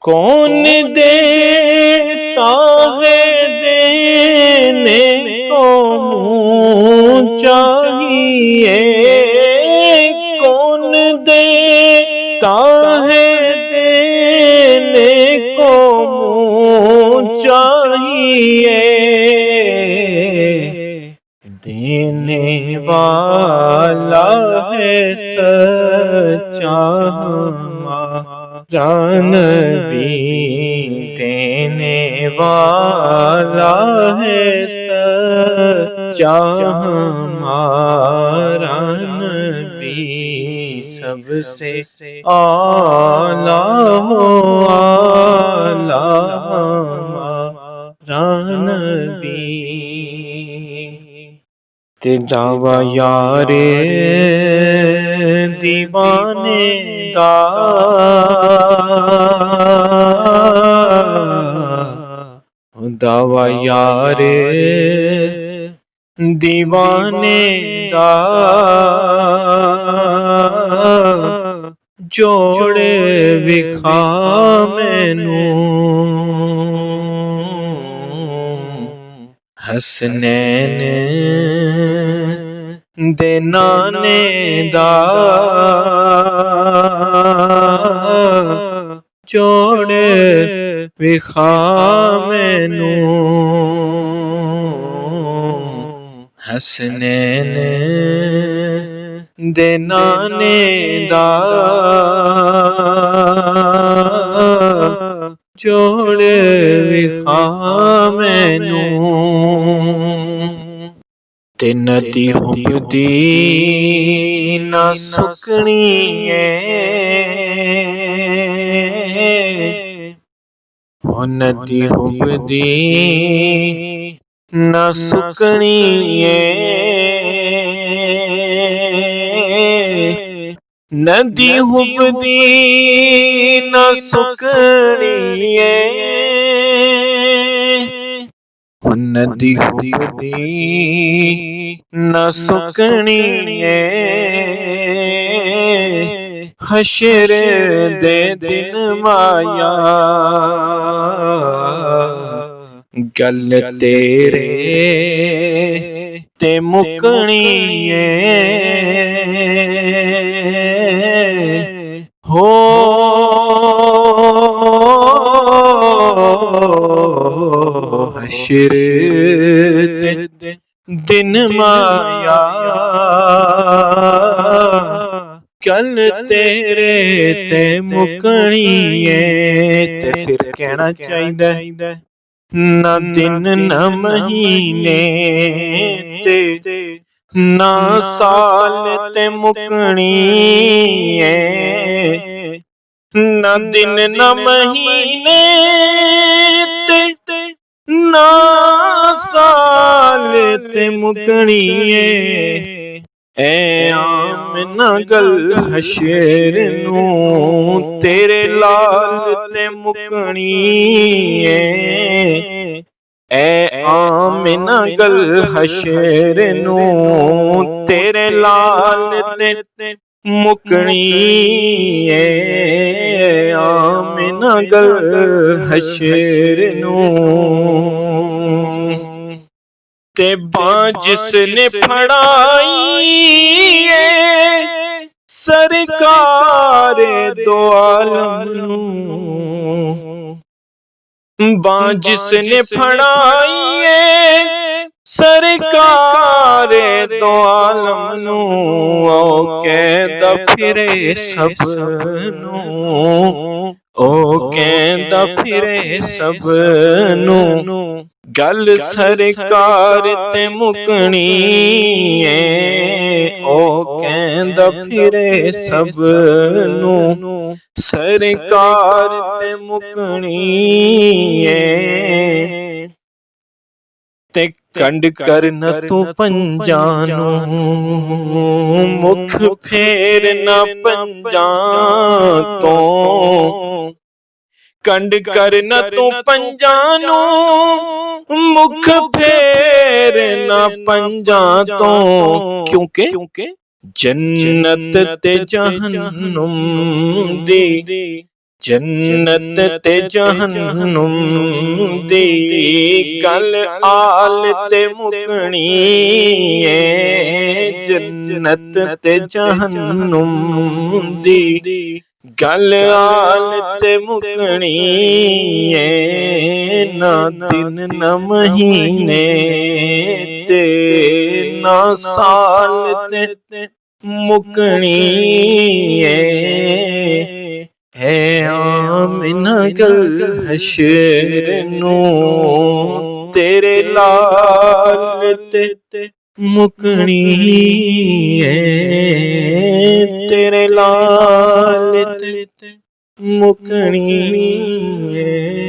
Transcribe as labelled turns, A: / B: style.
A: کون دیتا ہے دینے کو منہ چاہیے، کون دیتا ہے دینے کو منہ چاہیے، دینے والا ہے سچا ہمارا نبی، دینے والا ہے سچا ہمارا نبی، سب سے اعلیٰ ہو اعلیٰ ہمارا نبی۔ تیجاوا یار دیوانے دا، داوا یار دیوانے دا، جوڑے وکھا مینوں حسنین دے نانے دا، جوڑے وکھا مینوں حسنین دے نانے دا، جوڑے وکھا مینوں۔ تے ندی حب دی نہ سکنی ہے، ندی حب دی نہ سکنی ہے، ندی حب دی نہ سکنی ہے، ندی حب دی نہ سکنی ہے، حشر دے دن مایا گل تیرے تے مکنی ہے، ہو حشر دے دن مایا گل تیرے تے مکنی ہے، تے پھر کہنا چاہیے نہ دن نہ مہینے تے نہ سال تے مکنی ہے، نہ دن نہ مہینے تے نہ سال تے مکنی ہے، اے آمنہ گل حشر نوں تیرے لال تے مکنی ہے، اے آمنہ گل حشر نوں تیرے لال تے مکنی ہے، آمنہ گل حشر نوں تے باں جس نے پھڑائی ہے سرکار دو عالم نوں، باں جس نے پھڑائی ہے سرکار دو عالم نوں، او کہندا پھرے سب نوں، او کہندا پھرے سب نوں گل سرکار تے مکنی ہے، او کہندا پھرے سب نوں سرکار تے مکنی ہے، تے کنڈ کر نہ تو پنجاں نوں مکھ پھیر نہ پنجاں تو، کنڈ کر نہ تو پنجاں نوں مکھ پھیر نہ پنجاں تو، کیونکہ جنت تے جہنم دی जन्नत ते जहन्नुम दी गल आल ते मुकनी है। जन्नत ते जहन्नुम दी गल आल ते मुकनी है। ना दिन न महीने ते ना साल ते मुकनी है आमिना गल हशर नू तेरे लाल ते मुकनी है। तेरे लाल ते मुकनी है।